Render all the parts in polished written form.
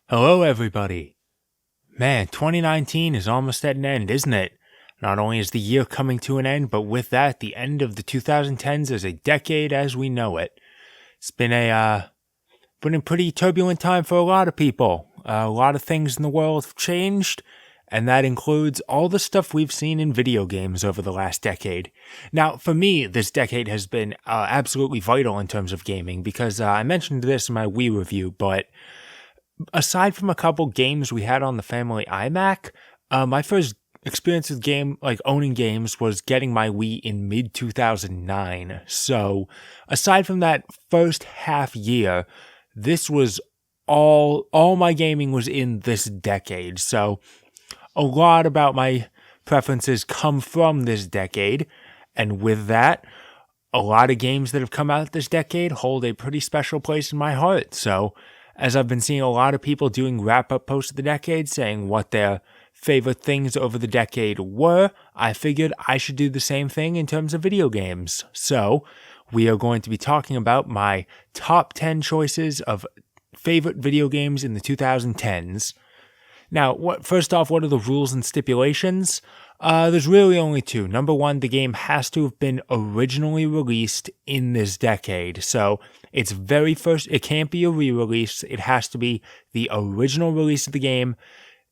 Hello, everybody. Man, 2019 is almost at an end, isn't it? Not only is the year coming to an end, but with that, the end of the 2010s is a decade as we know it. It's been a pretty turbulent time for a lot of people. A lot of things in the world have changed, and that includes all the stuff we've seen in video games over the last decade. Now, for me, this decade has been absolutely vital in terms of gaming because I mentioned this in my Wii review, but aside from a couple games we had on the family iMac, my first experience with owning games was getting my Wii in mid 2009. So, aside from that first half year, this was all my gaming was in this decade. So, a lot about my preferences come from this decade, and with that, a lot of games that have come out this decade hold a pretty special place in my heart. So, as I've been seeing a lot of people doing wrap-up posts of the decade saying what their favorite things over the decade were, I figured I should do the same thing in terms of video games. So, we are going to be talking about my top 10 choices of favorite video games in the 2010s. Now, first off, what are the rules and stipulations? There's really only two. Number one, the game has to have been originally released in this decade. So, it's very first, it can't be a re-release. It has to be the original release of the game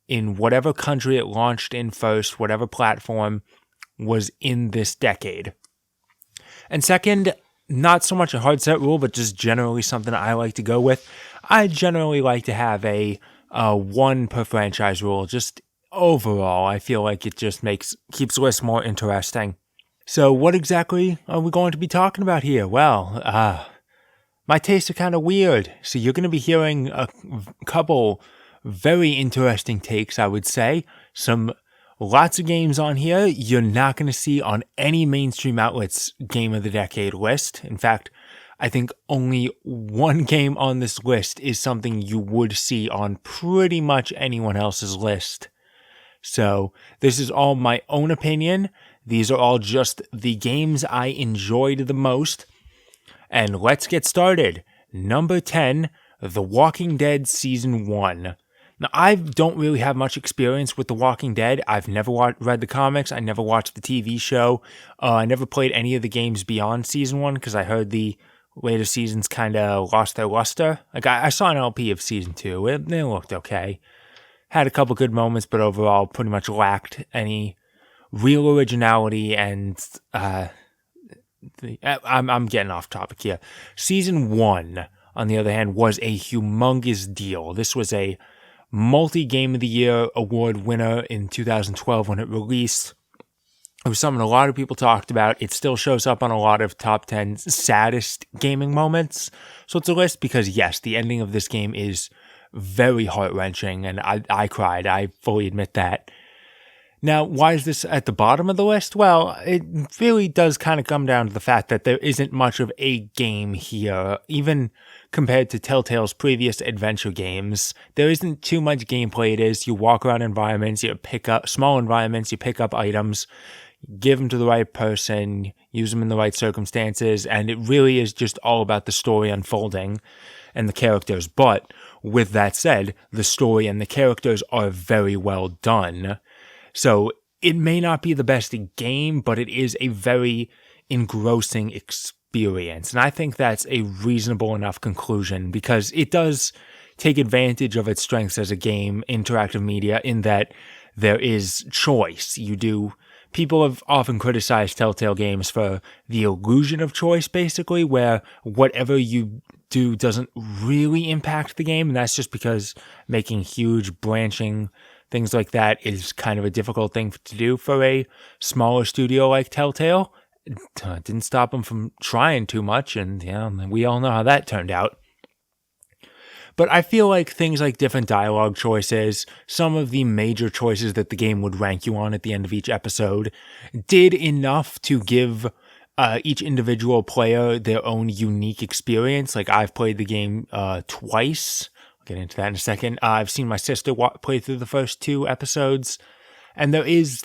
in whatever country it launched in first, whatever platform was in this decade. And second, not so much a hard set rule, but just generally something I like to go with. I generally like to have a one per franchise rule. Just overall, I feel like it just keeps the list more interesting. So what exactly are we going to be talking about here? Well, my tastes are kind of weird, so you're going to be hearing a couple very interesting takes, I would say. Lots of games on here you're not going to see on any mainstream outlet's Game of the Decade list. In fact, I think only one game on this list is something you would see on pretty much anyone else's list. So, this is all my own opinion. These are all just the games I enjoyed the most. And let's get started. Number 10, The Walking Dead Season 1. Now, I don't really have much experience with The Walking Dead. I've never read the comics. I never watched the TV show. I never played any of the games beyond Season 1 because I heard the later seasons kind of lost their luster. Like, I saw an LP of Season 2. They looked okay. Had a couple good moments, but overall pretty much lacked any real originality and... I'm getting off topic here. Season 1, on the other hand, was a humongous deal. This was a multi-Game of the Year award winner in 2012 when it released. It was something a lot of people talked about. It still shows up on a lot of top 10 saddest gaming moments. So it's a list because, yes, the ending of this game is very heart-wrenching, and I cried. I fully admit that. Now, why is this at the bottom of the list? Well, it really does kind of come down to the fact that there isn't much of a game here. Even compared to Telltale's previous adventure games, there isn't too much gameplay. It is, you walk around environments, you pick up small environments, you pick up items, give them to the right person, use them in the right circumstances, and it really is just all about the story unfolding and the characters. But with that said, the story and the characters are very well done. So it may not be the best game, but it is a very engrossing experience. And I think that's a reasonable enough conclusion because it does take advantage of its strengths as a game, interactive media, in that there is choice. People have often criticized Telltale games for the illusion of choice, basically, where whatever you do doesn't really impact the game. And that's just because making huge branching things like that is kind of a difficult thing to do for a smaller studio like Telltale. It didn't stop them from trying too much, and we all know how that turned out. But I feel like things like different dialogue choices, some of the major choices that the game would rank you on at the end of each episode, did enough to give each individual player their own unique experience. Like, I've played the game twice. Get into that in a second. I've seen my sister play through the first 2 episodes, and there is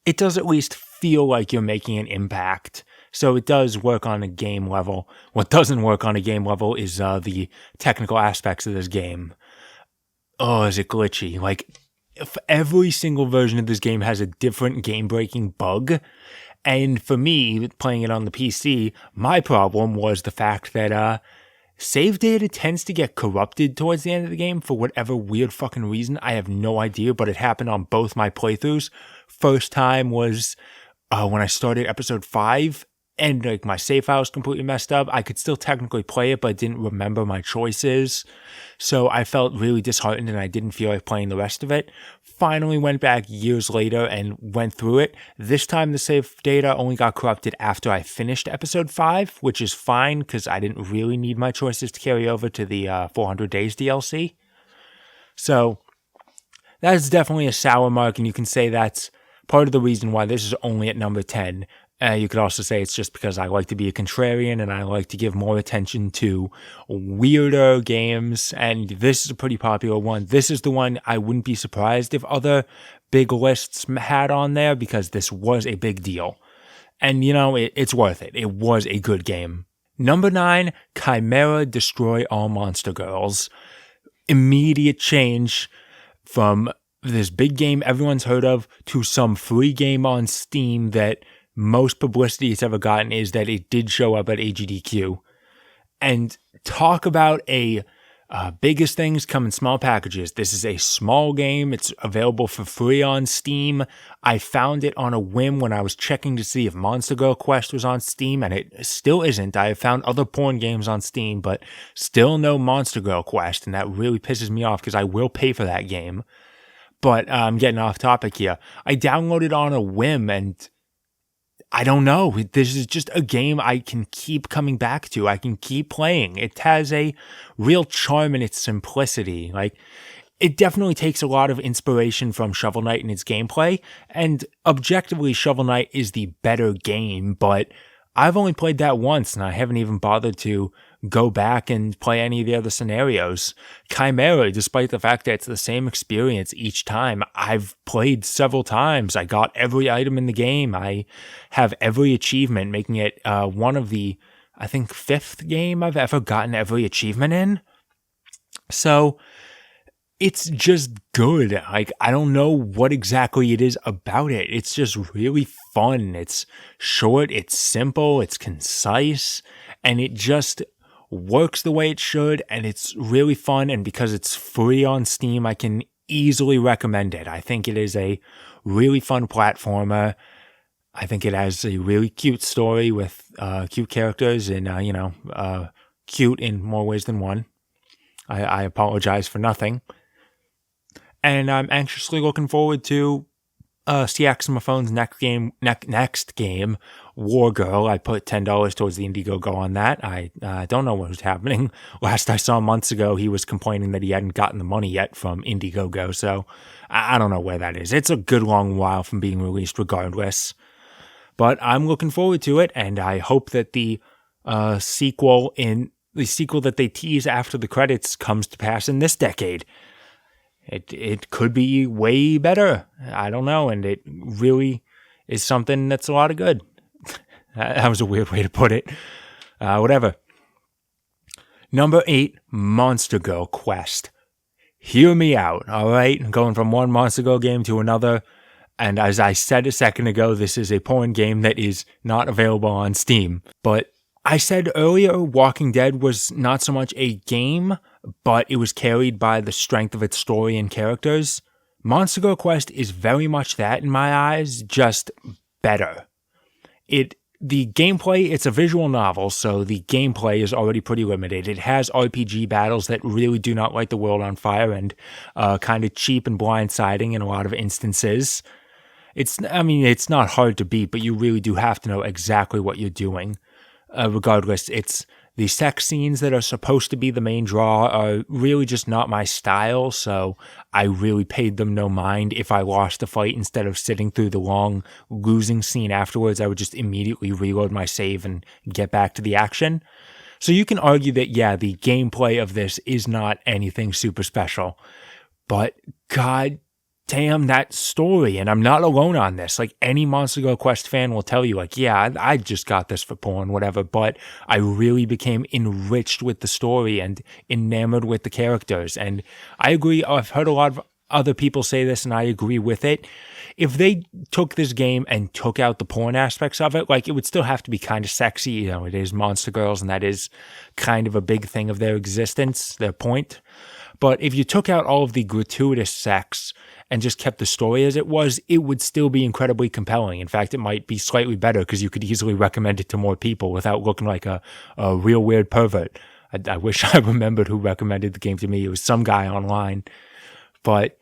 it does at least feel like you're making an impact. So it does work on a game level. What doesn't work on a game level is the technical aspects of this game. Oh, is it glitchy? Like, if every single version of this game has a different game-breaking bug. And for me, playing it on the PC, my problem was the fact that save data tends to get corrupted towards the end of the game for whatever weird fucking reason. I have no idea, but it happened on both my playthroughs. First time was when I started episode 5, and like my save file was completely messed up. I could still technically play it, but I didn't remember my choices. So I felt really disheartened and I didn't feel like playing the rest of it. Finally went back years later and went through it. This time the save data only got corrupted after I finished episode 5, which is fine because I didn't really need my choices to carry over to the 400 Days DLC. So that is definitely a sour mark, and you can say that's part of the reason why this is only at number 10. You could also say it's just because I like to be a contrarian and I like to give more attention to weirder games, and this is a pretty popular one. This is the one I wouldn't be surprised if other big lists had on there, because this was a big deal. And, you know, it's worth it. It was a good game. Number 9, Chimera Destroy All Monster Girls. Immediate change from this big game everyone's heard of to some free game on Steam that most publicity it's ever gotten is that it did show up at AGDQ. And talk about biggest things come in small packages. This is a small game. It's available for free on Steam. I found it on a whim when I was checking to see if Monster Girl Quest was on Steam, and it still isn't. I have found other porn games on Steam, but still no Monster Girl Quest, and that really pisses me off because I will pay for that game. But I'm getting off topic here. I downloaded on a whim, and I don't know. This is just a game I can keep coming back to. I can keep playing. It has a real charm in its simplicity. Like, it definitely takes a lot of inspiration from Shovel Knight in its gameplay, and objectively, Shovel Knight is the better game, but I've only played that once, and I haven't even bothered to go back and play any of the other scenarios. Chimera, despite the fact that it's the same experience each time, I've played several times. I got every item in the game. I have every achievement, making it one of the, I think, 5th game I've ever gotten every achievement in. So it's just good. Like, I don't know what exactly it is about it. It's just really fun. It's short, it's simple, it's concise, and it just works the way it should, and it's really fun. And because it's free on Steam, I can easily recommend it. I think it is a really fun platformer. I think it has a really cute story with cute characters and, cute in more ways than one. I apologize for nothing. And I'm anxiously looking forward to Siaximophone's next game, War Girl. I put $10 towards the Indiegogo on that. I don't know what was happening. Last I saw months ago, he was complaining that he hadn't gotten the money yet from Indiegogo, so I don't know where that is. It's a good long while from being released regardless. But I'm looking forward to it, and I hope that the sequel that they tease after the credits comes to pass in this decade. It could be way better. I don't know, and it really is something that's a lot of good. That was a weird way to put it. Whatever. Number 8, Monster Girl Quest. Hear me out, all right? I'm going from one Monster Girl game to another, and as I said a second ago, this is a porn game that is not available on Steam. But I said earlier Walking Dead was not so much a game, but it was carried by the strength of its story and characters. Monster Girl Quest is very much that in my eyes, just better. The gameplay, it's a visual novel, so the gameplay is already pretty limited. It has RPG battles that really do not light the world on fire and kind of cheap and blindsiding in a lot of instances. It's not hard to beat, but you really do have to know exactly what you're doing. Regardless, it's the sex scenes that are supposed to be the main draw are really just not my style, so I really paid them no mind. If I lost a fight, instead of sitting through the long losing scene afterwards, I would just immediately reload my save and get back to the action. So you can argue that, yeah, the gameplay of this is not anything super special, but god damn, that story. And I'm not alone on this. Like, any Monster Girl Quest fan will tell you, like, yeah, I just got this for porn, whatever. But I really became enriched with the story and enamored with the characters. And I agree. I've heard a lot of other people say this, and I agree with it. If they took this game and took out the porn aspects of it, like, it would still have to be kind of sexy. You know, it is Monster Girls, and that is kind of a big thing of their existence, their point. But if you took out all of the gratuitous sex and just kept the story as it was, it would still be incredibly compelling. In fact, it might be slightly better because you could easily recommend it to more people without looking like a real weird pervert. I wish I remembered who recommended the game to me. It was some guy online. But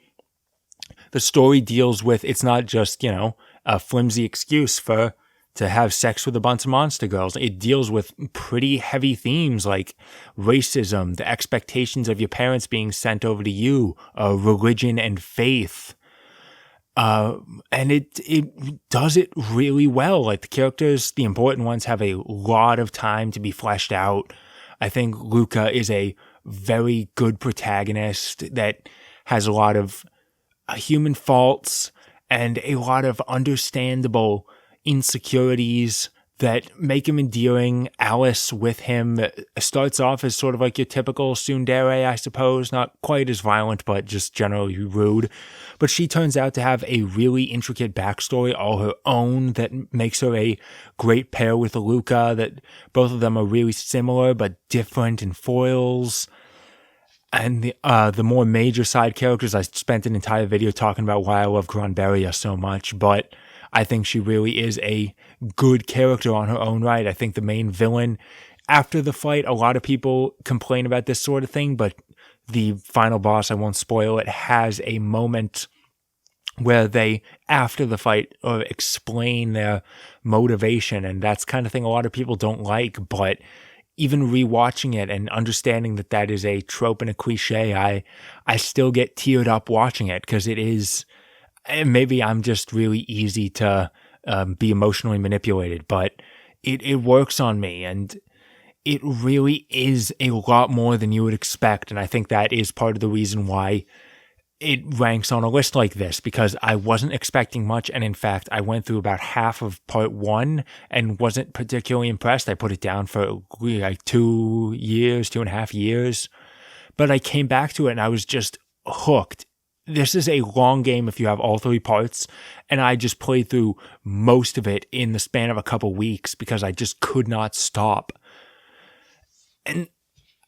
the story deals with, it's not just, you know, a flimsy excuse to have sex with a bunch of monster girls. It deals with pretty heavy themes like racism, the expectations of your parents being sent over to you, religion and faith. And it does it really well. Like, the characters, the important ones, have a lot of time to be fleshed out. I think Luca is a very good protagonist that has a lot of human faults and a lot of understandable insecurities that make him endearing. Alice with him starts off as sort of like your typical tsundere, I suppose, not quite as violent, but just generally rude. But she turns out to have a really intricate backstory all her own that makes her a great pair with Luca, that both of them are really similar but different in foils. And the more major side characters, I spent an entire video talking about why I love Granberria so much, but I think she really is a good character on her own right. I think the main villain, after the fight, a lot of people complain about this sort of thing, but the final boss, I won't spoil it, has a moment where they, after the fight, explain their motivation, and that's kind of thing a lot of people don't like, but even rewatching it and understanding that that is a trope and a cliche, I still get teared up watching it, because it is, maybe I'm just really easy to be emotionally manipulated, but it works on me, and it really is a lot more than you would expect. And I think that is part of the reason why it ranks on a list like this, because I wasn't expecting much. And in fact, I went through about half of part 1 and wasn't particularly impressed. I put it down for like 2.5 years, but I came back to it and I was just hooked. This is a long game if you have all 3 parts, and I just played through most of it in the span of a couple weeks because I just could not stop. And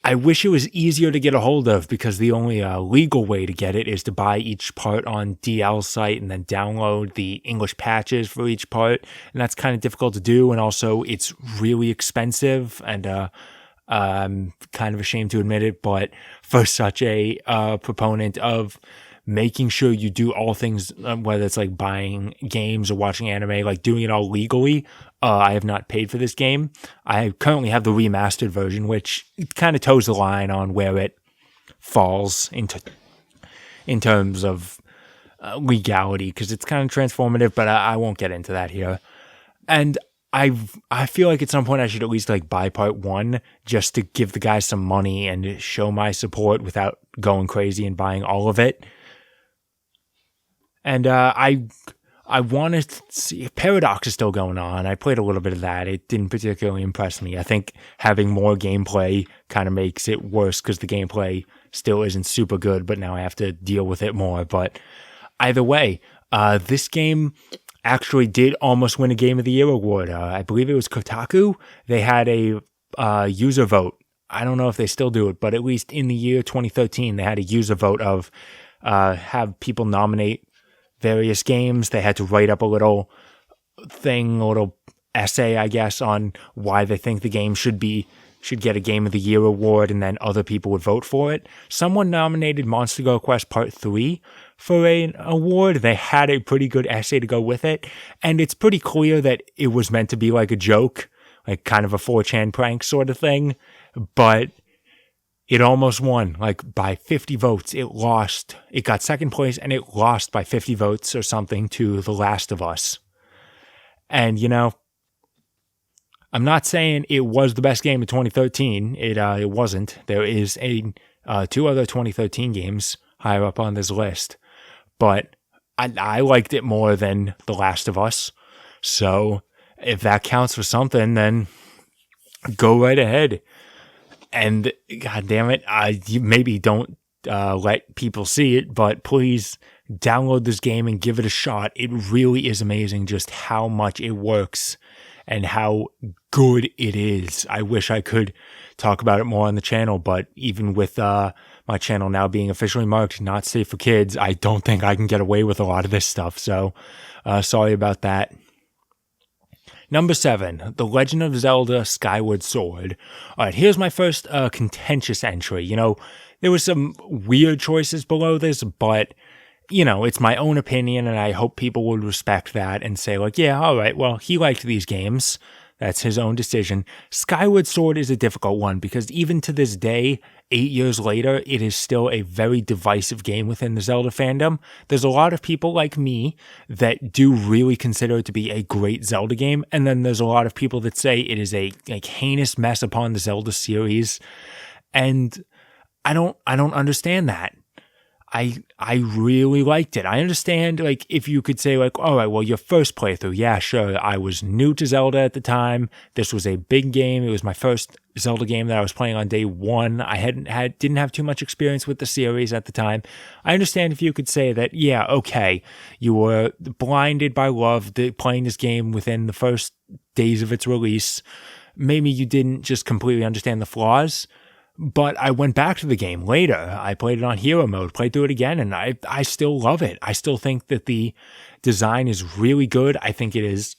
I wish it was easier to get a hold of, because the only legal way to get it is to buy each part on DL's site and then download the English patches for each part. And that's kind of difficult to do. And also it's really expensive, and I'm kind of ashamed to admit it, but for such a proponent of making sure you do all things, whether it's like buying games or watching anime, like doing it all legally, I have not paid for this game. I currently have the remastered version, which kind of toes the line on where it falls in terms of legality, because it's kind of transformative, but I won't get into that here. And I feel like at some point I should at least like buy part 1 just to give the guys some money and show my support without going crazy and buying all of it. And I wanted to see, Paradox is still going on. I played a little bit of that. It didn't particularly impress me. I think having more gameplay kind of makes it worse, because the gameplay still isn't super good, but now I have to deal with it more. But either way, this game actually did almost win a Game of the Year award. I believe it was Kotaku. They had a user vote. I don't know if they still do it, but at least in the year 2013, they had a user vote of have people nominate various games. They had to write up a little essay, I guess, on why they think the game should get a Game of the Year award, and then other people would vote for it. Someone nominated Monster Girl Quest Part 3 for an award. They had a pretty good essay to go with it, and it's pretty clear that it was meant to be like a joke, like kind of a 4chan prank sort of thing, but it almost won, like by 50 votes. It lost. It got second place, and it lost by 50 votes or something to The Last of Us. And, you know, I'm not saying it was the best game of 2013. It wasn't. There is 2 other 2013 games higher up on this list. But I liked it more than The Last of Us. So if that counts for something, then go right ahead. And God damn it, you maybe don't let people see it, but please download this game and give it a shot. It really is amazing just how much it works and how good it is. I wish I could talk about it more on the channel, but even with my channel now being officially marked not safe for kids, I don't think I can get away with a lot of this stuff. So sorry about that. Number 7, The Legend of Zelda Skyward Sword. All right, here's my first contentious entry. You know, there were some weird choices below this, but, you know, it's my own opinion, and I hope people would respect that and say, like, yeah, all right, well, he liked these games. That's his own decision. Skyward Sword is a difficult one because even to this day, 8 years later, it is still a very divisive game within the Zelda fandom. There's a lot of people like me that do really consider it to be a great Zelda game, and then there's a lot of people that say it is a heinous mess upon the Zelda series, and I don't understand that. I really liked it. I understand, like, if you could say, like, all right, well, your first playthrough, yeah, sure, I was new to Zelda at the time. This was a big game. It was my first Zelda game that I was playing on day one. I didn't have too much experience with the series at the time. I understand if you could say that, yeah, okay, you were blinded by love playing this game within the first days of its release. Maybe you didn't just completely understand the flaws. But I went back to the game later. I played it on hero mode, played through it again, and I still love it. I still think that the design is really good. I think it is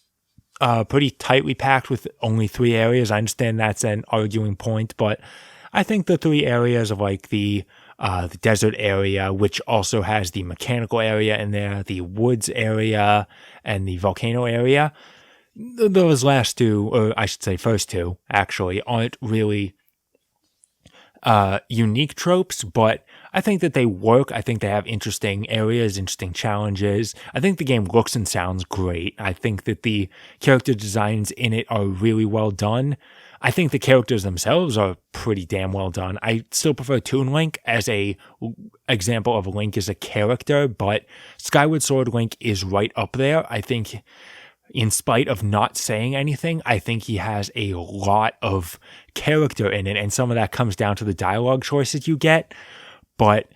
pretty tightly packed with only 3 areas. I understand that's an arguing point, but I think the 3 areas of like the desert area, which also has the mechanical area in there, the woods area, and the volcano area, those last 2, or I should say first 2, actually, aren't really unique tropes, but I think that they work. I think they have interesting areas, interesting challenges. I think the game looks and sounds great. I think that the character designs in it are really well done. I think the characters themselves are pretty damn well done. I still prefer Toon Link as a example of Link as a character, but Skyward Sword Link is right up there. I think, in spite of not saying anything, I think he has a lot of character in it, and some of that comes down to the dialogue choices you get, but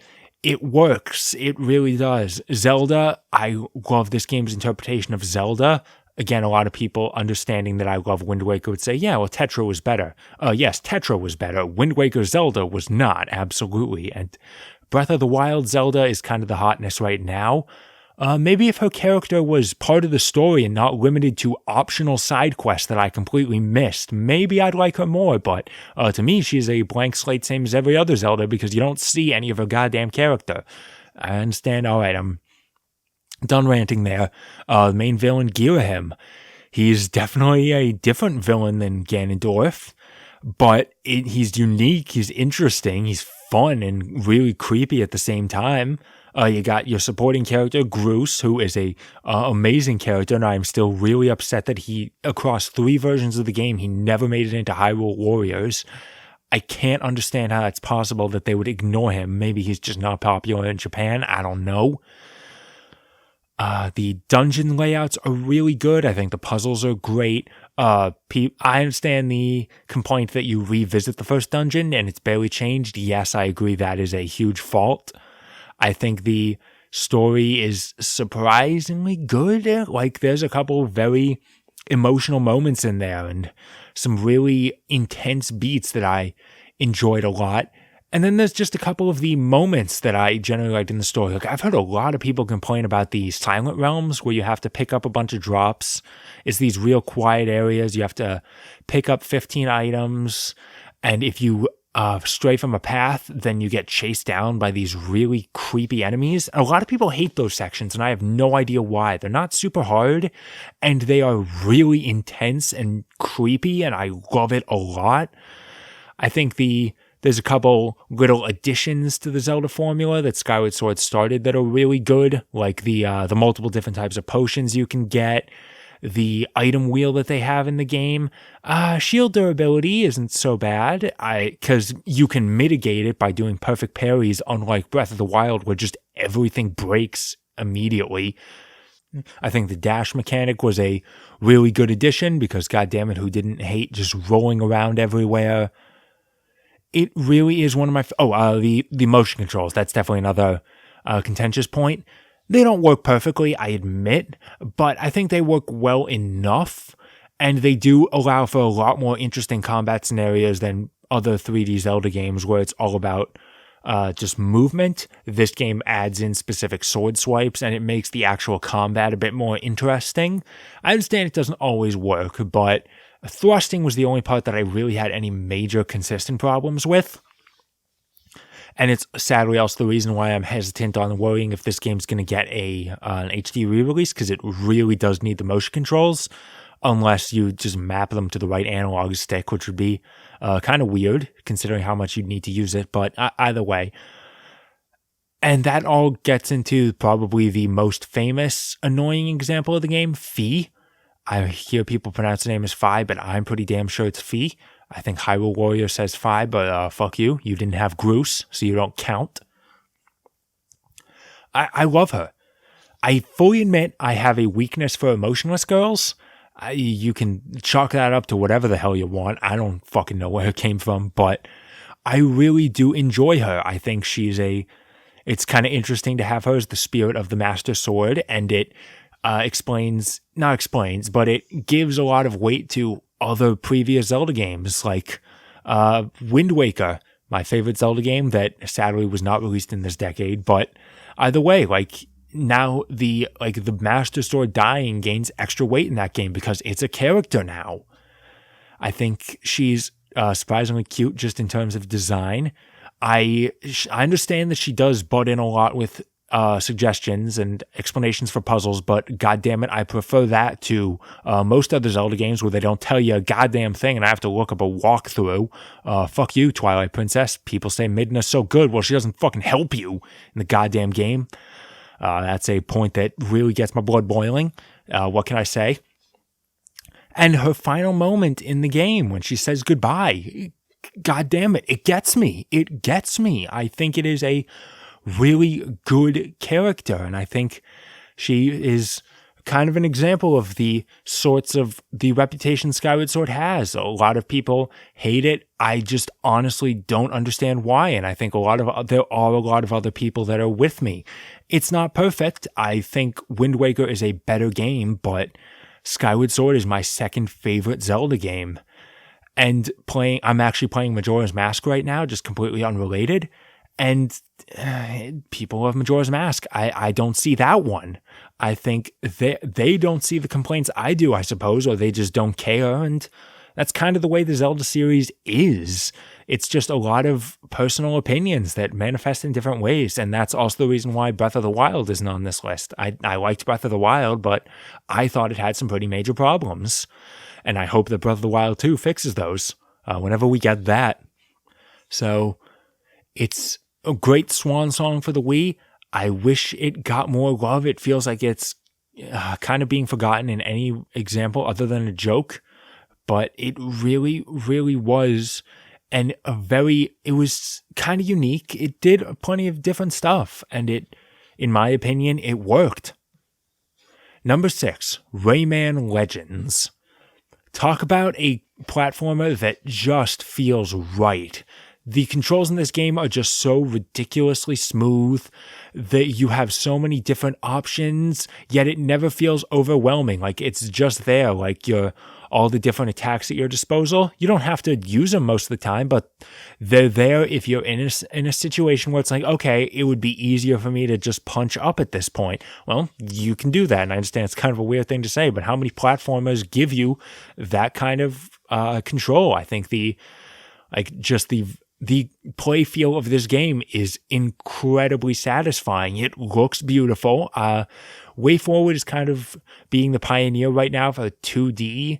it works. It really does. Zelda, I love this game's interpretation of Zelda. Again, a lot of people understanding that I love Wind Waker would say, yeah, well, Tetra was better. Yes, Tetra was better. Wind Waker Zelda was not, absolutely. And Breath of the Wild Zelda is kind of the hotness right now. Maybe if her character was part of the story and not limited to optional side quests that I completely missed, maybe I'd like her more, but to me, she's a blank slate, same as every other Zelda, because you don't see any of her goddamn character. I understand. All right, I'm done ranting there. The main villain, Girahim. He's definitely a different villain than Ganondorf, but he's unique, he's interesting, he's fun and really creepy at the same time. You got your supporting character, Groose, who is a amazing character, and I'm still really upset that across 3 versions of the game, he never made it into Hyrule Warriors. I can't understand how it's possible that they would ignore him. Maybe he's just not popular in Japan. I don't know. The dungeon layouts are really good. I think the puzzles are great. I understand the complaint that you revisit the first dungeon and it's barely changed. Yes, I agree that is a huge fault. I think the story is surprisingly good. Like, there's a couple very emotional moments in there and some really intense beats that I enjoyed a lot. And then there's just a couple of the moments that I generally liked in the story. Like, I've heard a lot of people complain about the Silent Realms where you have to pick up a bunch of drops. It's these real quiet areas. You have to pick up 15 items. And if you stray from a path, then you get chased down by these really creepy enemies. A lot of people hate those sections, and I have no idea why. They're not super hard, and they are really intense and creepy, and I love it a lot. I think there's a couple little additions to the Zelda formula that Skyward Sword started that are really good, like the multiple different types of potions you can get, the item wheel that they have in the game. Shield durability isn't so bad, because you can mitigate it by doing perfect parries, unlike Breath of the Wild, where just everything breaks immediately. I think the dash mechanic was a really good addition because, goddammit, who didn't hate just rolling around everywhere? It really is one of my... the motion controls. That's definitely another contentious point. They don't work perfectly, I admit, but I think they work well enough, and they do allow for a lot more interesting combat scenarios than other 3D Zelda games where it's all about just movement. This game adds in specific sword swipes, and it makes the actual combat a bit more interesting. I understand it doesn't always work, but thrusting was the only part that I really had any major consistent problems with. And it's sadly also the reason why I'm hesitant on worrying if this game's going to get an HD re-release, because it really does need the motion controls, unless you just map them to the right analog stick, which would be kind of weird, considering how much you'd need to use it, but either way. And that all gets into probably the most famous annoying example of the game, Fi. I hear people pronounce the name as Fi, but I'm pretty damn sure it's Fi. I think Hyrule Warrior says Fi, but fuck you. You didn't have Groose, so you don't count. I love her. I fully admit I have a weakness for emotionless girls. You can chalk that up to whatever the hell you want. I don't fucking know where it came from, but I really do enjoy her. I think it's kind of interesting to have her as the spirit of the Master Sword, and it but it gives a lot of weight to other previous Zelda games, like Wind Waker, my favorite Zelda game that sadly was not released in this decade, but either way, like, now the Master Sword dying gains extra weight in that game because it's a character now. I think she's surprisingly cute just in terms of design. I understand that she does butt in a lot with suggestions and explanations for puzzles, but goddammit, I prefer that to most other Zelda games where they don't tell you a goddamn thing and I have to look up a walkthrough. Fuck you, Twilight Princess. People say Midna's so good. Well, she doesn't fucking help you in the goddamn game. That's a point that really gets my blood boiling. What can I say? And her final moment in the game when she says goodbye, God damn it, it gets me. It gets me. I think it is a really good character, and I think she is kind of an example of the sorts of the reputation Skyward Sword has. A lot of people hate it. I just honestly don't understand why, and I think there are a lot of other people that are with me. It's not perfect. I think Wind Waker is a better game, but Skyward Sword is my second favorite Zelda game. And I'm actually playing Majora's Mask right now, just completely unrelated. And people love Majora's Mask. I don't see that one. I think they don't see the complaints I do, I suppose, or they just don't care. And that's kind of the way the Zelda series is. It's just a lot of personal opinions that manifest in different ways. And that's also the reason why Breath of the Wild isn't on this list. I liked Breath of the Wild, but I thought it had some pretty major problems. And I hope that Breath of the Wild 2 fixes those whenever we get that. So it's a great swan song for the Wii. I wish it got more love. It feels like it's kind of being forgotten in any example other than a joke. But it really, really was. And it was kind of unique. It did plenty of different stuff. And in my opinion, it worked. Number 6, Rayman Legends. Talk about a platformer that just feels right. The controls in this game are just so ridiculously smooth that you have so many different options, yet it never feels overwhelming. Like, it's just there, like all the different attacks at your disposal. You don't have to use them most of the time, but they're there if you're in a situation where it's like, okay, it would be easier for me to just punch up at this point. Well, you can do that, and I understand it's kind of a weird thing to say, but how many platformers give you that kind of control? I think the play feel of this game is incredibly satisfying. It looks beautiful. Way Forward is kind of being the pioneer right now for 2D,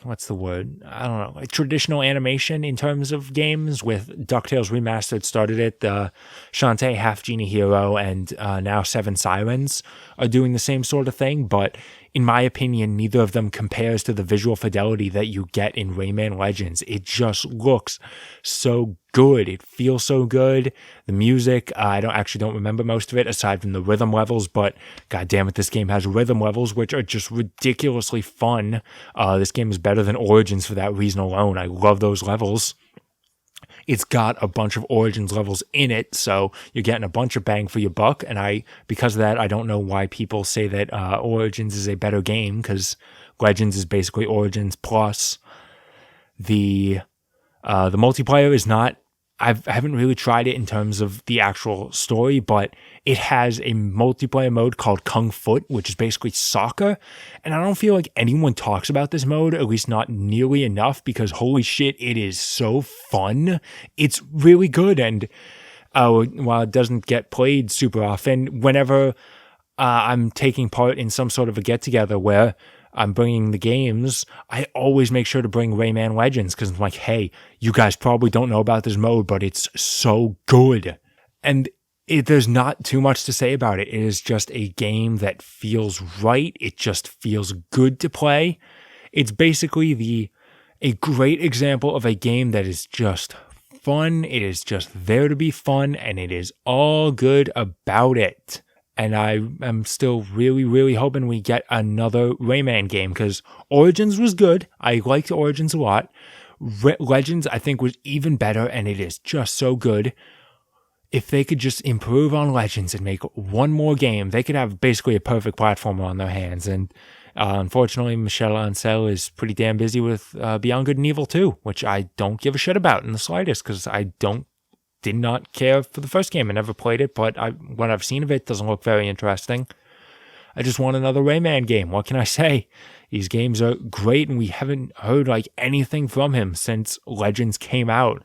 what's the word? I don't know, like traditional animation in terms of games, with DuckTales Remastered started it. Shantae, Half Genie Hero, and now Seven Sirens are doing the same sort of thing, but in my opinion, neither of them compares to the visual fidelity that you get in Rayman Legends. It just looks so good. It feels so good. The music, I don't remember most of it aside from the rhythm levels, but god damn it, this game has rhythm levels which are just ridiculously fun. This game is better than Origins for that reason alone. I love those levels. It's got a bunch of Origins levels in it, so you're getting a bunch of bang for your buck, and because of that, I don't know why people say that Origins is a better game, because Legends is basically Origins plus. The multiplayer is not, I haven't really tried it in terms of the actual story, but it has a multiplayer mode called Kung Foot, which is basically soccer. And I don't feel like anyone talks about this mode, at least not nearly enough, because holy shit, it is so fun. It's really good. And while it doesn't get played super often, whenever I'm taking part in some sort of a get-together where I'm bringing the games, I always make sure to bring Rayman Legends, because I'm like, hey, you guys probably don't know about this mode, but it's so good. And there's not too much to say about it. It is just a game that feels right. It just feels good to play. It's basically a great example of a game that is just fun. It is just there to be fun, and it is all good about it. And I am still really, really hoping we get another Rayman game, because Origins was good. I liked Origins a lot. Legends, I think, was even better, and it is just so good. If they could just improve on Legends and make one more game, they could have basically a perfect platformer on their hands. And unfortunately, Michel Ancel is pretty damn busy with Beyond Good and Evil 2, which I don't give a shit about in the slightest, because I did not care for the first game. I never played it, but what I've seen of it doesn't look very interesting. I just want another Rayman game. What can I say? These games are great, and we haven't heard anything from him since Legends came out.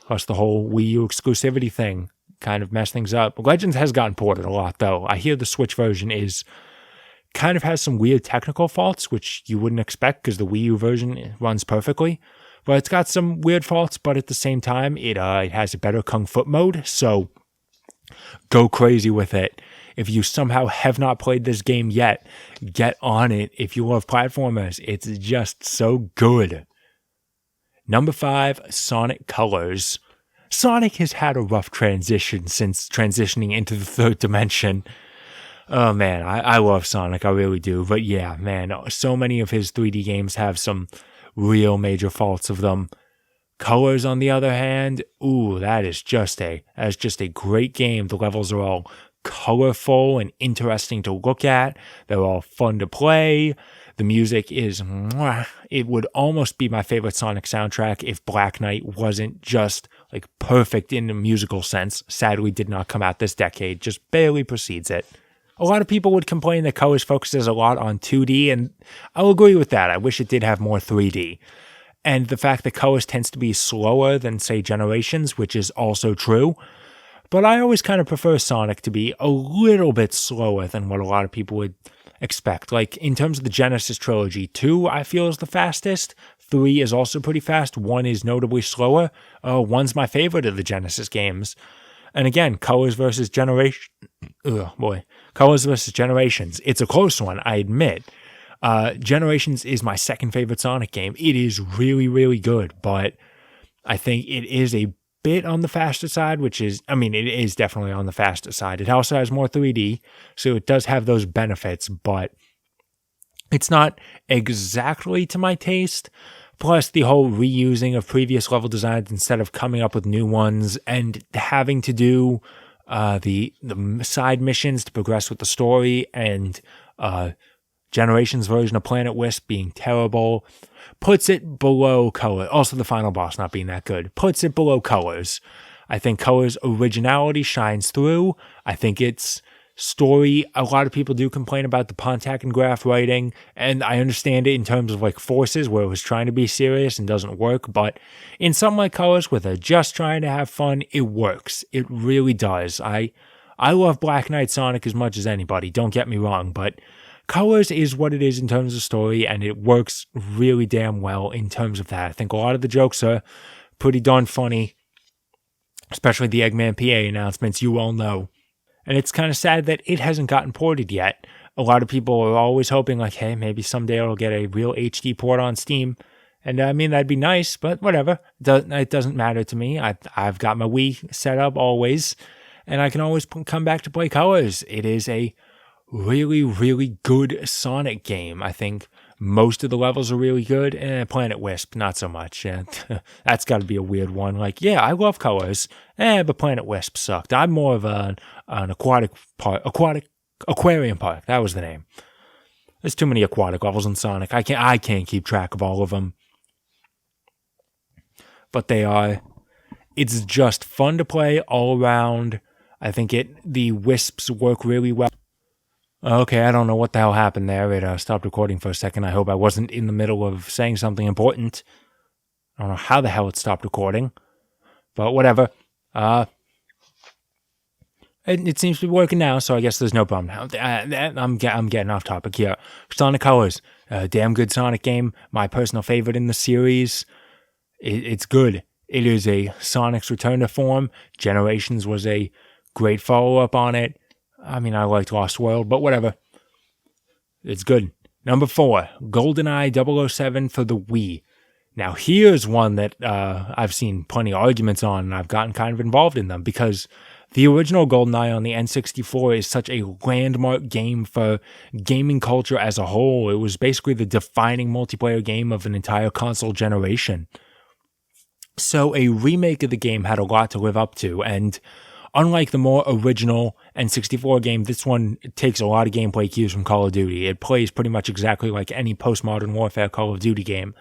Plus the whole Wii U exclusivity thing kind of messed things up. Legends has gotten ported a lot, though. I hear the Switch version kind of has some weird technical faults, which you wouldn't expect because the Wii U version runs perfectly. But it's got some weird faults, but at the same time, it has a better Kung Foot mode, so go crazy with it. If you somehow have not played this game yet, get on it. If you love platformers, it's just so good. Number 5, Sonic Colors. Sonic has had a rough transition since transitioning into the third dimension. Oh man, I love Sonic, I really do. But yeah, man, so many of his 3D games have some real major faults of them. Colors, on the other hand, that is just a great game. The levels are all colorful and interesting to look at. They're all fun to play. The music is, it would almost be my favorite Sonic soundtrack if Black Knight wasn't just perfect in the musical sense. Sadly, did not come out this decade, just barely precedes it. A lot of people would complain that Colors focuses a lot on 2D, and I'll agree with that. I wish it did have more 3D. And the fact that Colors tends to be slower than, say, Generations, which is also true. But I always kind of prefer Sonic to be a little bit slower than what a lot of people would expect. In terms of the Genesis trilogy, 2 I feel is the fastest. 3 is also pretty fast. 1 is notably slower. 1's my favorite of the Genesis games. And again, Colors versus Generations. Colors versus Generations. It's a close one, I admit. Generations is my second favorite Sonic game. It is really, really good, but I think it is a bit on the faster side, it is definitely on the faster side. It also has more 3D, so it does have those benefits, but it's not exactly to my taste. Plus, the whole reusing of previous level designs instead of coming up with new ones, and having to do the side missions to progress with the story, and Generations version of Planet Wisp being terrible, puts it below Colors. Also, the final boss not being that good puts it below Colors. I think Colors' originality shines through. I think its story, a lot of people do complain about the Pontac and Graph writing, and I understand it in terms of Forces, where it was trying to be serious and doesn't work, but in something like Colors, where they're just trying to have fun, it works. It really does. I love Black Knight Sonic as much as anybody, don't get me wrong, but Colors is what it is in terms of story, and it works really damn well in terms of that. I think a lot of the jokes are pretty darn funny, especially the Eggman PA announcements, you all know. And it's kind of sad that it hasn't gotten ported yet. a lot of people are always hoping like, hey, maybe someday it'll get a real HD port on Steam. And I mean, that'd be nice, but whatever. It doesn't matter to me. I've got my Wii set up always, and I can always come back to play Colors. It is a really, really good Sonic game. I think most of the levels are really good. Planet Wisp, not so much. That's got to be a weird one. Like, yeah, I love Colors, but Planet Wisp sucked. I'm more of an aquarium park. That was the name. There's too many aquatic levels in Sonic. I can't keep track of all of them. But they are. It's just fun to play all around. I think the wisps work really well. Okay, I don't know what the hell happened there. It stopped recording for a second. I hope I wasn't in the middle of saying something important. I don't know how the hell it stopped recording. But whatever. It seems to be working now, so I guess there's no problem now. I'm getting off topic here. Sonic Colors, a damn good Sonic game. My personal favorite in the series. It's good. It is a Sonic's return to form. Generations was a great follow-up on it. I mean, I liked Lost World, but whatever. It's good. Number 4, Goldeneye 007 for the Wii. Now, here's one that I've seen plenty of arguments on, and I've gotten kind of involved in them, because the original Goldeneye on the N64 is such a landmark game for gaming culture as a whole. It was basically the defining multiplayer game of an entire console generation. So a remake of the game had a lot to live up to, and unlike the more original N64 game, this one takes a lot of gameplay cues from Call of Duty. It plays pretty much exactly like any post-Modern Warfare Call of Duty game.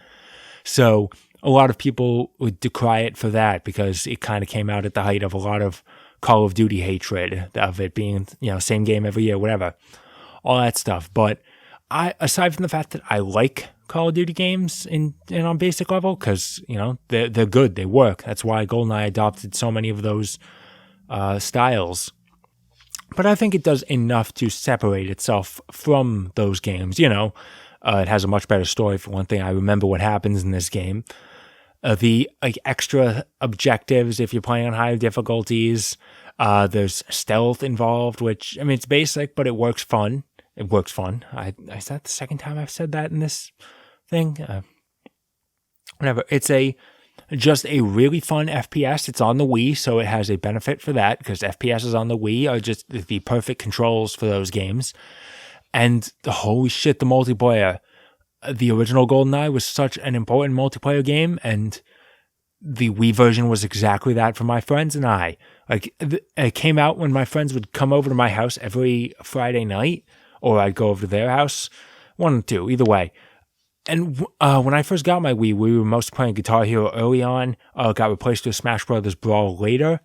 So a lot of people would decry it for that, because it kind of came out at the height of a lot of Call of Duty hatred, of it being, same game every year, whatever, all that stuff. But aside from the fact that I like Call of Duty games in on basic level, because they're good, they work. That's why GoldenEye adopted so many of those styles. But I think it does enough to separate itself from those games. It has a much better story, for one thing. I remember what happens in this game. The extra objectives if you're playing on higher difficulties. There's stealth involved, which, I mean, it's basic, but it works fun. It works fun. Is that the second time I've said that in this thing? Whatever. It's just a really fun FPS. It's on the Wii, so it has a benefit for that, because FPSs on the Wii are just the perfect controls for those games. And holy shit, the multiplayer. The original GoldenEye was such an important multiplayer game, and the Wii version was exactly that for my friends and I. It came out when my friends would come over to my house every Friday night, or I'd go over to their house. One or two, either way. And when I first got my Wii, we were mostly playing Guitar Hero early on. Got replaced with Smash Brothers Brawl later.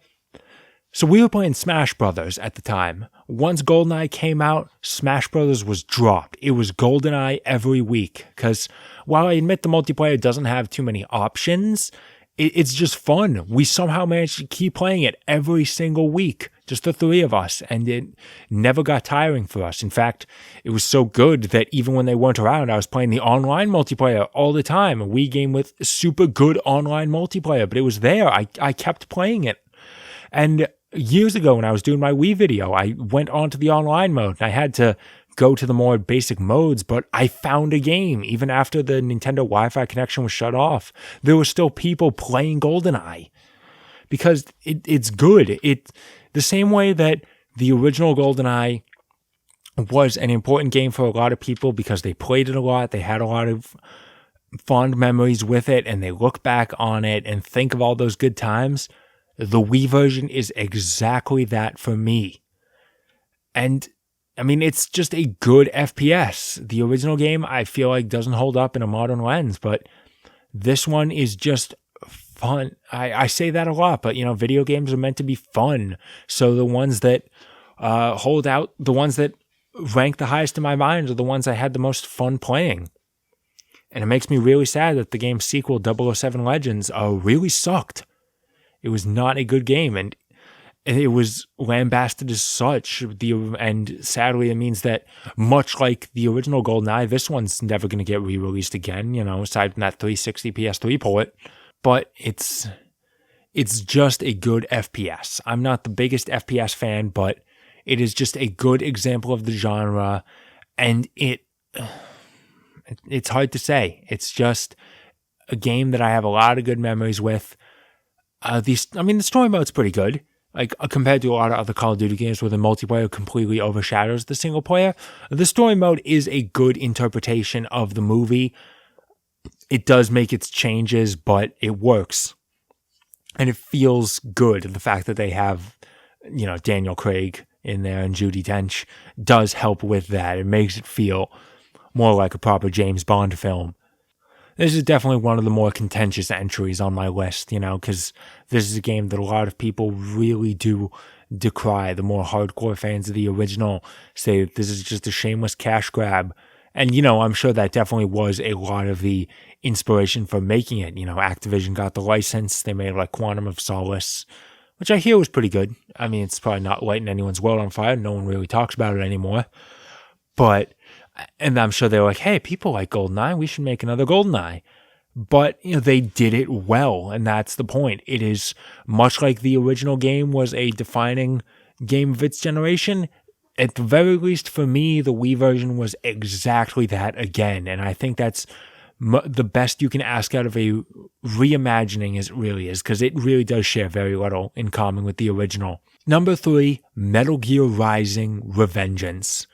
So we were playing Smash Brothers at the time. Once GoldenEye came out, Smash Brothers was dropped. It was GoldenEye every week. Because while I admit the multiplayer doesn't have too many options, it's just fun. We somehow managed to keep playing it every single week, just the three of us, and it never got tiring for us. In fact, it was so good that even when they weren't around, I was playing the online multiplayer all the time. A Wii game with super good online multiplayer, but it was there. I kept playing it. And years ago when I was doing my Wii video, I went onto the online mode, and I had to go to the more basic modes, but I found a game. Even after the Nintendo Wi-Fi connection was shut off, there were still people playing GoldenEye, because it's good. The same way that the original GoldenEye was an important game for a lot of people because they played it a lot, they had a lot of fond memories with it, and they look back on it and think of all those good times. The Wii version is exactly that for me. And I mean, it's just a good FPS. The original game, I feel like, doesn't hold up in a modern lens, but this one is just fun. I say that a lot, but, video games are meant to be fun. So the ones that hold out, the ones that rank the highest in my mind are the ones I had the most fun playing. And it makes me really sad that the game's sequel, 007 Legends, really sucked. It was not a good game, and it was lambasted as such. And sadly, it means that much like the original GoldenEye, this one's never going to get re-released again, aside from that 360 PS3 port. But it's just a good FPS. I'm not the biggest FPS fan, but it is just a good example of the genre. And it's hard to say. It's just a game that I have a lot of good memories with. The story mode's pretty good. Like, compared to a lot of other Call of Duty games where the multiplayer completely overshadows the single player, the story mode is a good interpretation of the movie. It does make its changes, but it works. And it feels good. The fact that they have, Daniel Craig in there and Judi Dench does help with that. It makes it feel more like a proper James Bond film. This is definitely one of the more contentious entries on my list, because this is a game that a lot of people really do decry. The more hardcore fans of the original say that this is just a shameless cash grab. And, I'm sure that definitely was a lot of the inspiration for making it. Activision got the license. They made like Quantum of Solace, which I hear was pretty good. I mean, it's probably not lighting anyone's world on fire. No one really talks about it anymore. And I'm sure they were like, hey, people like Goldeneye, we should make another Goldeneye. But, they did it well, and that's the point. It is much like the original game was a defining game of its generation. At the very least, for me, the Wii version was exactly that again. And I think that's the best you can ask out of a reimagining, as it really is, because it really does share very little in common with the original. Number 3, Metal Gear Rising: Revengeance.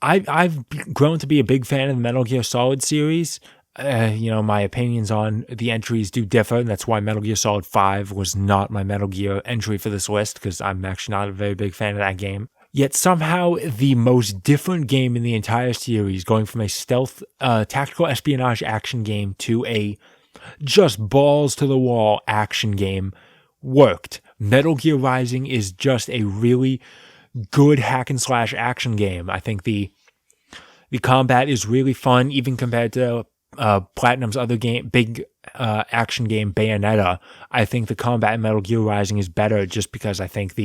I've grown to be a big fan of the Metal Gear Solid series. My opinions on the entries do differ, and that's why Metal Gear Solid 5 was not my Metal Gear entry for this list, because I'm actually not a very big fan of that game. Yet somehow the most different game in the entire series, going from a stealth, tactical espionage action game to a just balls-to-the-wall action game, worked. Metal Gear Rising is just a really good hack-and-slash action game. I think the combat is really fun, even compared to Platinum's other game, big action game, Bayonetta. I think the combat in Metal Gear Rising is better just because I think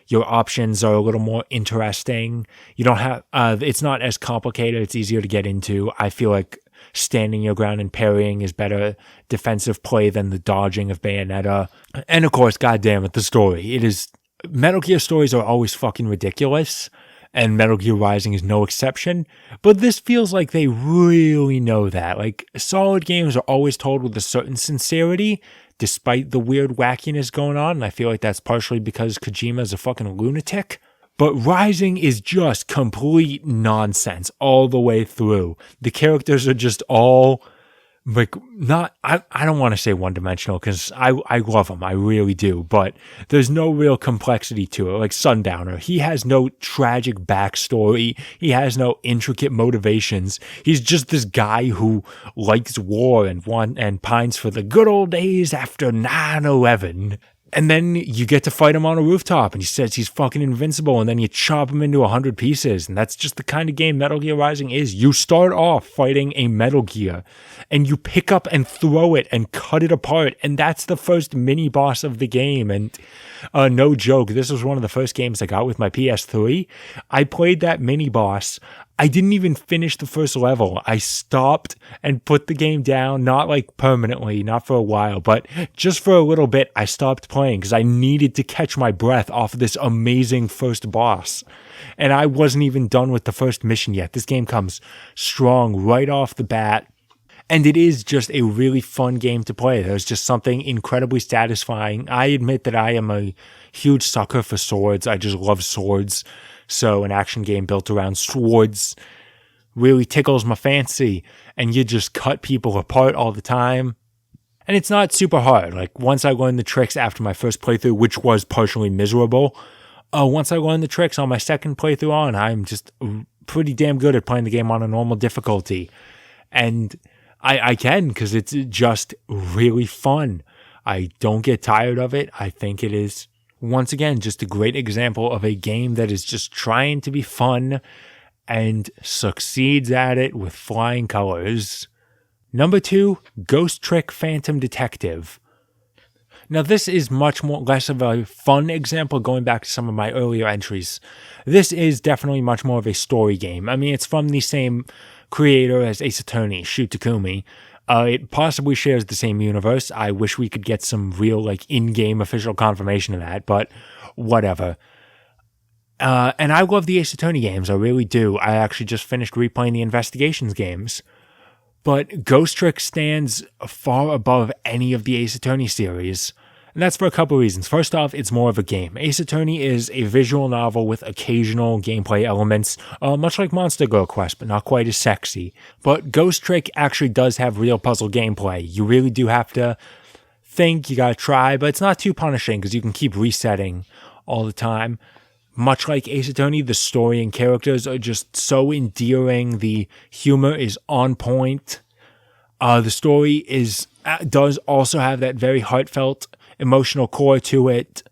your options are a little more interesting. You don't have, it's not as complicated. It's easier to get into. I feel like standing your ground and parrying is better defensive play than the dodging of Bayonetta. And of course, goddamn it, the story. Metal Gear stories are always fucking ridiculous, and Metal Gear Rising is no exception, but this feels like they really know that. Like, solid games are always told with a certain sincerity, despite the weird wackiness going on, and I feel like that's partially because Kojima is a fucking lunatic. But Rising is just complete nonsense all the way through. The characters are just all, like, I don't want to say one-dimensional, because I love them, I really do, but there's no real complexity to it. Like Sundowner, he has no tragic backstory, he has no intricate motivations, he's just this guy who likes war and pines for the good old days after 9/11. And then you get to fight him on a rooftop, and he says he's fucking invincible, and then you chop him into 100 pieces, and that's just the kind of game Metal Gear Rising is. You start off fighting a Metal Gear, and you pick up and throw it and cut it apart, and that's the first mini-boss of the game, and no joke, this was one of the first games I got with my PS3. I played that mini-boss. I didn't even finish the first level. I stopped and put the game down, not like permanently, not for a while, but just for a little bit. I stopped playing because I needed to catch my breath off of this amazing first boss. And I wasn't even done with the first mission yet. This game comes strong right off the bat. And it is just a really fun game to play. There's just something incredibly satisfying. I admit that I am a huge sucker for swords. I just love swords. So an action game built around swords really tickles my fancy, and you just cut people apart all the time. And it's not super hard. Like, once I learned the tricks after my first playthrough, which was partially miserable, once I learned the tricks on my second playthrough on, I'm just pretty damn good at playing the game on a normal difficulty. And I can, because it's just really fun. I don't get tired of it. I think it is, once again, just a great example of a game that is just trying to be fun and succeeds at it with flying colors. Number 2, Ghost Trick Phantom Detective. Now, this is much less of a fun example, going back to some of my earlier entries. This is definitely much more of a story game. I mean, it's from the same creator as Ace Attorney, Shu Takumi. It possibly shares the same universe. I wish we could get some real, in-game official confirmation of that, but whatever. And I love the Ace Attorney games, I really do. I actually just finished replaying the Investigations games. But Ghost Trick stands far above any of the Ace Attorney series. And that's for a couple reasons. First off, it's more of a game. Ace Attorney is a visual novel with occasional gameplay elements, much like Monster Girl Quest, but not quite as sexy. But Ghost Trick actually does have real puzzle gameplay. You really do have to think, you gotta try, but it's not too punishing because you can keep resetting all the time. Much like Ace Attorney, the story and characters are just so endearing. The humor is on point. The story does also have that very heartfelt, emotional core to it.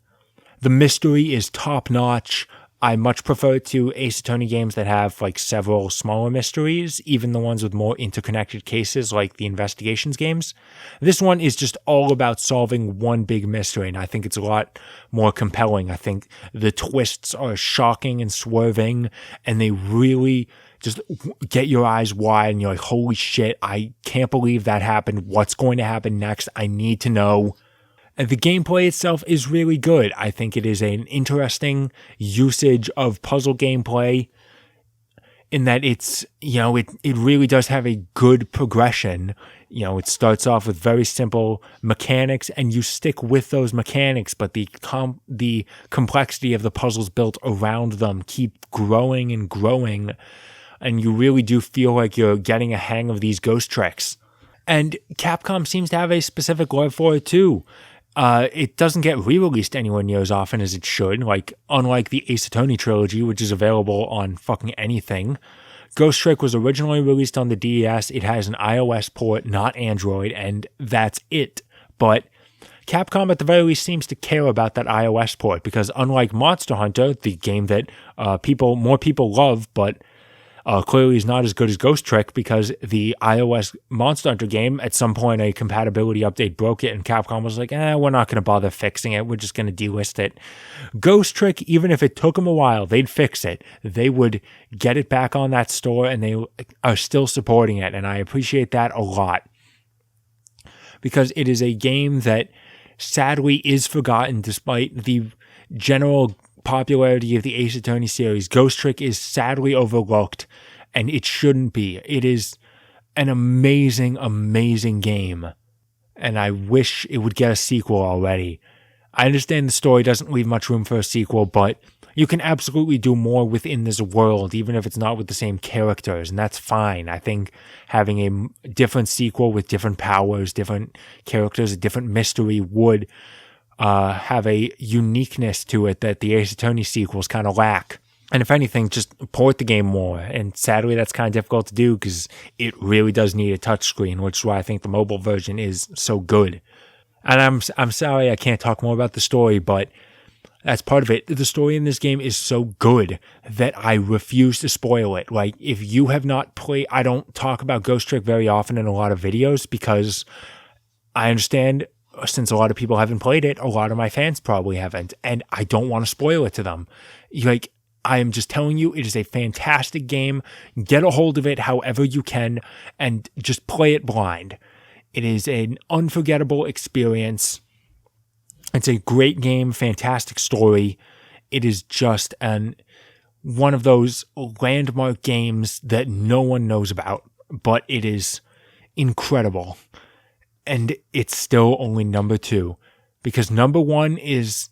The mystery is top notch. I much prefer to Ace Attorney games that have like several smaller mysteries, even the ones with more interconnected cases like the Investigations games. This one is just all about solving one big mystery, and I think it's a lot more compelling. I think the twists are shocking and swerving, and they really just get your eyes wide, and you're like, holy shit, I can't believe that happened. What's going to happen next? I need to know. And the gameplay itself is really good. I think it is an interesting usage of puzzle gameplay in that it's, it really does have a good progression. It starts off with very simple mechanics and you stick with those mechanics, but the complexity of the puzzles built around them keep growing and growing. And you really do feel like you're getting a hang of these ghost tricks. And Capcom seems to have a specific love for it too. It doesn't get re-released anywhere near as often as it should, unlike the Ace Attorney trilogy, which is available on fucking anything. Ghost Trick was originally released on the DS. It has an iOS port, not Android, and that's it. But Capcom at the very least seems to care about that iOS port, because unlike Monster Hunter, the game that more people love, but clearly is not as good as Ghost Trick, because the iOS Monster Hunter game, at some point a compatibility update broke it and Capcom was like, we're not going to bother fixing it. We're just going to delist it. Ghost Trick, even if it took them a while, they'd fix it. They would get it back on that store and they are still supporting it. And I appreciate that a lot, because it is a game that sadly is forgotten despite the general popularity of the Ace Attorney series. Ghost Trick is sadly overlooked, and it shouldn't be. It is an amazing, amazing game, and I wish it would get a sequel already. I understand the story doesn't leave much room for a sequel, but you can absolutely do more within this world, even if it's not with the same characters, and that's fine. I think having a different sequel with different powers, different characters, a different mystery would have a uniqueness to it that the Ace Attorney sequels kind of lack. And if anything, just port the game more. And sadly, that's kind of difficult to do because it really does need a touchscreen, which is why I think the mobile version is so good. And I'm sorry I can't talk more about the story, but that's part of it. The story in this game is so good that I refuse to spoil it. Like, if you have not played, I don't talk about Ghost Trick very often in a lot of videos because I understand, since a lot of people haven't played it, a lot of my fans probably haven't, and I don't want to spoil it to them. I am just telling you, it is a fantastic game. Get a hold of it however you can, and just play it blind. It is an unforgettable experience. It's a great game, fantastic story. It is just one of those landmark games that no one knows about, but it is incredible. And it's still only number 2, because number 1 is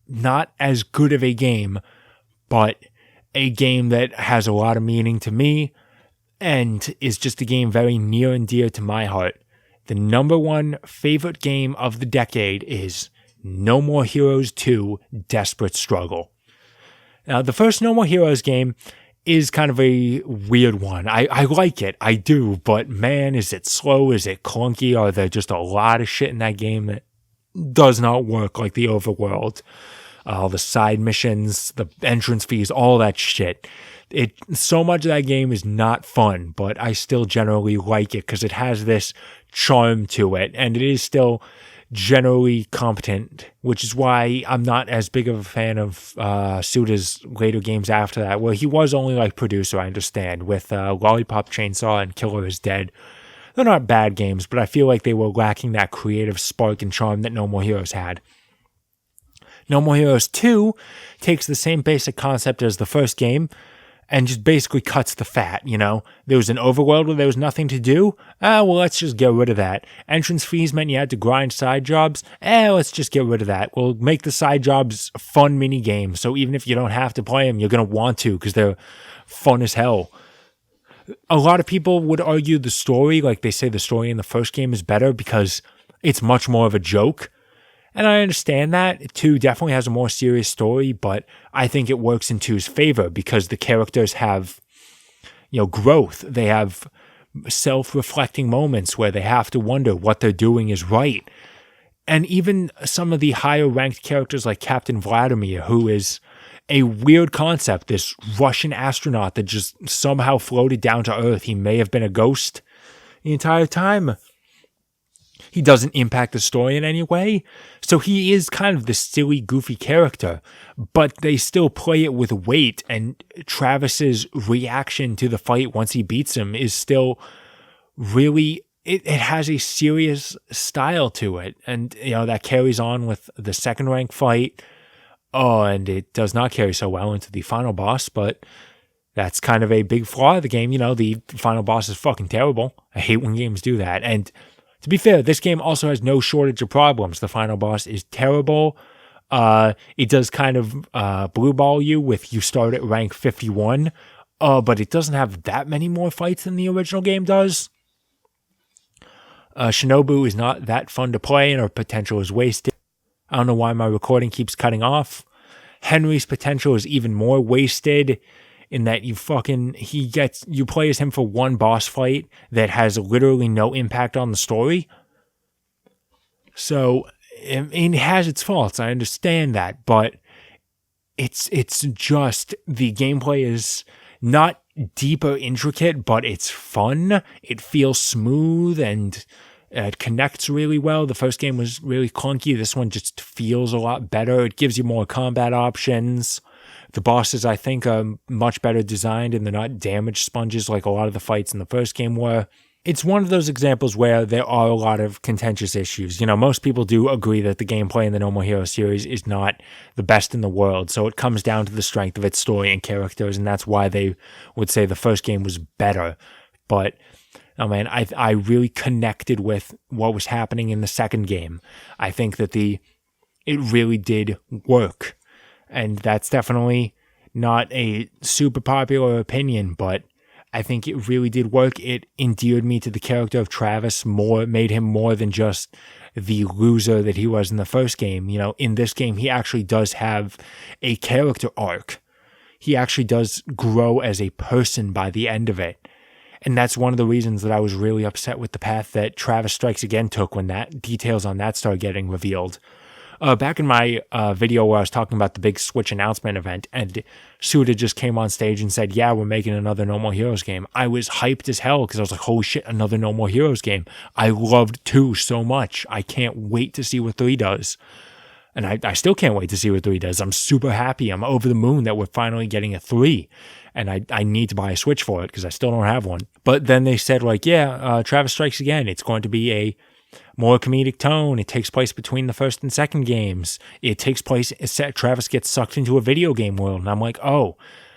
not as good of a game, but a game that has a lot of meaning to me and is just a game very near and dear to my heart. The number 1 favorite game of the decade is No More Heroes 2: Desperate Struggle. Now, the first No More Heroes game is kind of a weird one. I like it, I do, but man, is it slow, is it clunky, are there just a lot of shit in that game that does not work, like the overworld, all the side missions, the entrance fees, all that shit. So much of that game is not fun, but I still generally like it because it has this charm to it, and it is still generally competent, which is why I'm not as big of a fan of Suda's later games after that, where he was only like producer, I understand, with Lollipop Chainsaw and Killer is Dead. They're not bad games, but I feel like they were lacking that creative spark and charm that No More Heroes had. No More Heroes 2 takes the same basic concept as the first game and just basically cuts the fat, you know? There was an overworld where there was nothing to do. Well, let's just get rid of that. Entrance fees meant you had to grind side jobs. Let's just get rid of that. We'll make the side jobs fun mini games, so even if you don't have to play them, you're going to want to because they're fun as hell. A lot of people would argue the story, like they say the story in the first game is better because it's much more of a joke. And I understand that. 2 definitely has a more serious story, but I think it works in 2's favor because the characters have, growth. They have self-reflecting moments where they have to wonder what they're doing is right. And even some of the higher ranked characters like Captain Vladimir, who is a weird concept, this Russian astronaut that just somehow floated down to Earth. He may have been a ghost the entire time. He doesn't impact the story in any way. So he is kind of the silly, goofy character, but they still play it with weight, and Travis's reaction to the fight once he beats him is still really, it has a serious style to it. And, that carries on with the second rank fight. And it does not carry so well into the final boss, but that's kind of a big flaw of the game. The final boss is fucking terrible. I hate when games do that. And to be fair, this game also has no shortage of problems. The final boss is terrible. It does kind of blue ball you with you start at rank 51, but it doesn't have that many more fights than the original game does. Shinobu is not that fun to play, and her potential is wasted. I don't know why my recording keeps cutting off. Henry's potential is even more wasted in that you play as him for one boss fight that has literally no impact on the story. So it has its faults. I understand that, but it's just the gameplay is not deep or intricate, but it's fun. It feels smooth and it connects really well. The first game was really clunky. This one just feels a lot better. It gives you more combat options. The bosses, I think, are much better designed, and they're not damage sponges like a lot of the fights in the first game were. It's one of those examples where there are a lot of contentious issues. Most people do agree that the gameplay in the No More Heroes series is not the best in the world, so it comes down to the strength of its story and characters, and that's why they would say the first game was better. But I really connected with what was happening in the second game. I think that it really did work. And that's definitely not a super popular opinion, but I think it really did work. It endeared me to the character of Travis more, made him more than just the loser that he was in the first game. In this game, he actually does have a character arc. He actually does grow as a person by the end of it. And that's one of the reasons that I was really upset with the path that Travis Strikes Again took when details on that started getting revealed. Back in my video where I was talking about the big Switch announcement event, and Suda just came on stage and said, yeah, we're making another No More Heroes game. I was hyped as hell because I was like, holy shit, another No More Heroes game. I loved 2 so much. I can't wait to see what 3 does. And I still can't wait to see what 3 does. I'm super happy. I'm over the moon that we're finally getting a 3. And I need to buy a Switch for it because I still don't have one. But then they said, Travis Strikes Again. It's going to be a more comedic tone. It takes place between the first and second games. It takes place, Travis gets sucked into a video game world. And I'm like, oh,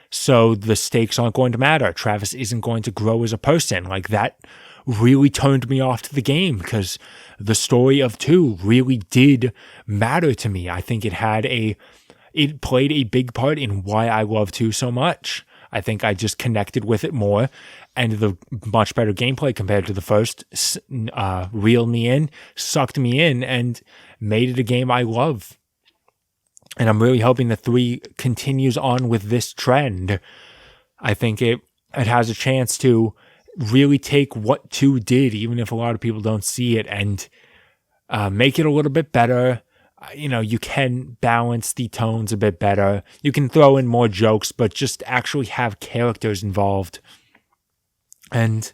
so the stakes aren't going to matter. Travis isn't going to grow as a person. Like, that really turned me off to the game because the story of 2 really did matter to me. I think it played a big part in why I love 2 so much. I think I just connected with it more, and the much better gameplay compared to the first reeled me in, sucked me in, and made it a game I love. And I'm really hoping that 3 continues on with this trend. I think it has a chance to really take what 2 did, even if a lot of people don't see it, and make it a little bit better. You can balance the tones a bit better. You can throw in more jokes, but just actually have characters involved. And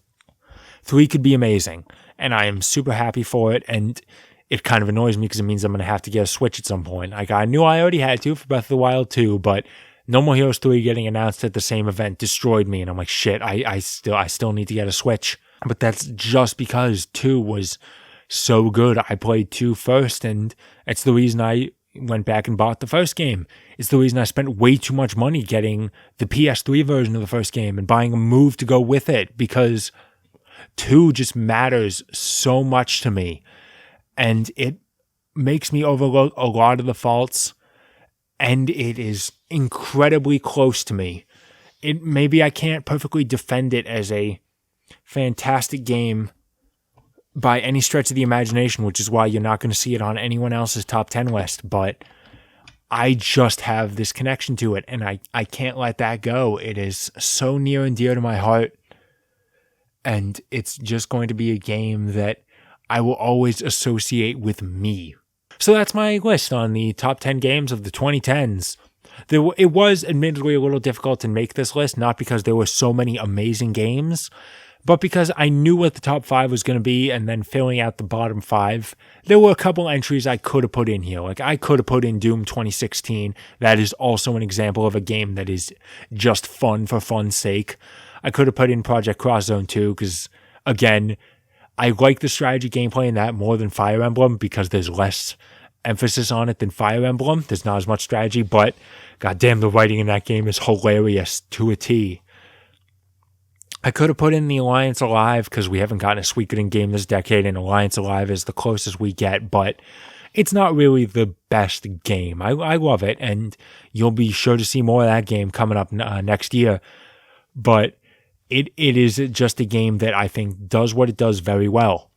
3 could be amazing. And I am super happy for it. And it kind of annoys me because it means I'm going to have to get a Switch at some point. Like, I knew I already had to for Breath of the Wild 2, but No More Heroes 3 getting announced at the same event destroyed me. And I'm like, shit, I still need to get a Switch. But that's just because 2 was so good. I played 2 first, and it's the reason I went back and bought the first game. It's the reason I spent way too much money getting the PS3 version of the first game and buying a Move to go with it, because 2 just matters so much to me. And it makes me overlook a lot of the faults, and it is incredibly close to me. Maybe I can't perfectly defend it as a fantastic game by any stretch of the imagination, which is why you're not going to see it on anyone else's top 10 list, but I just have this connection to it, and I can't let that go. It is so near and dear to my heart, and it's just going to be a game that I will always associate with me. So that's my list on the top 10 games of the 2010s. It was admittedly a little difficult to make this list, not because there were so many amazing games, but because I knew what the top 5 was going to be, and then filling out the bottom 5, there were a couple entries I could have put in here. Like, I could have put in Doom 2016. That is also an example of a game that is just fun for fun's sake. I could have put in Project Cross Zone 2, because, again, I like the strategy gameplay in that more than Fire Emblem, because there's less emphasis on it than Fire Emblem. There's not as much strategy, but goddamn, the writing in that game is hilarious to a T. I could have put in the Alliance Alive, because we haven't gotten a Suikoden game this decade, and Alliance Alive is the closest we get, but it's not really the best game. I love it, and you'll be sure to see more of that game coming up next year, but it is just a game that I think does what it does very well.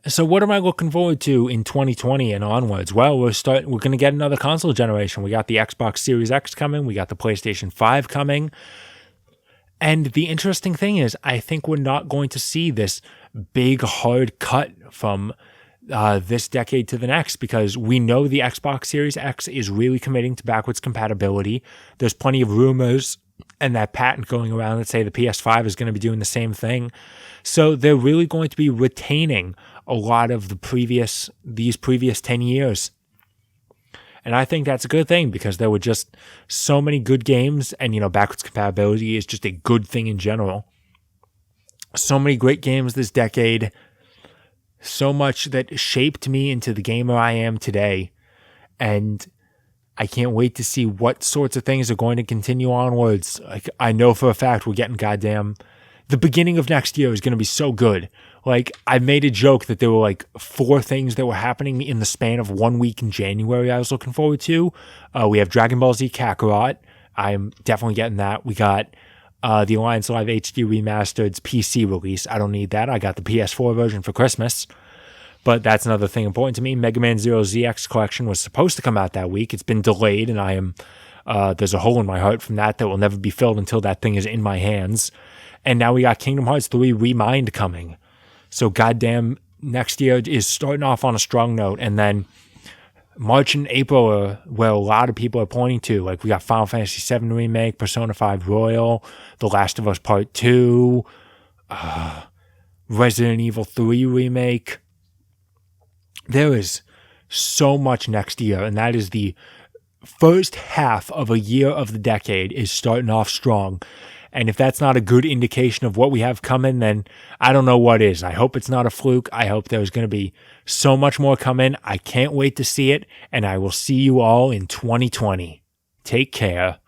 So what am I looking forward to in 2020 and onwards? Well, we're going to get another console generation. We got the Xbox Series X coming. We got the PlayStation 5 coming. And the interesting thing is, I think we're not going to see this big, hard cut from this decade to the next, because we know the Xbox Series X is really committing to backwards compatibility. There's plenty of rumors and that patent going around that say the PS5 is going to be doing the same thing. So they're really going to be retaining a lot of these previous 10 years. And I think that's a good thing, because there were just so many good games, and, backwards compatibility is just a good thing in general. So many great games this decade, so much that shaped me into the gamer I am today. And I can't wait to see what sorts of things are going to continue onwards. Like, I know for a fact we're getting the beginning of next year is going to be so good. Like, I made a joke that there were 4 things that were happening in the span of 1 week in January I was looking forward to. We have Dragon Ball Z Kakarot. I'm definitely getting that. We got the Alliance Live HD Remastered's PC release. I don't need that. I got the PS4 version for Christmas. But that's another thing important to me. Mega Man Zero ZX Collection was supposed to come out that week. It's been delayed, and there's a hole in my heart from that will never be filled until that thing is in my hands. And now we got Kingdom Hearts 3 Remind coming. So goddamn, next year is starting off on a strong note. And then March and April are where a lot of people are pointing to. Like, we got Final Fantasy VII Remake, Persona 5 Royal, The Last of Us Part 2, Resident Evil 3 Remake. There is so much next year, and that is the first half of a year of the decade is starting off strong. And if that's not a good indication of what we have coming, then I don't know what is. I hope it's not a fluke. I hope there's going to be so much more coming. I can't wait to see it, and I will see you all in 2020. Take care.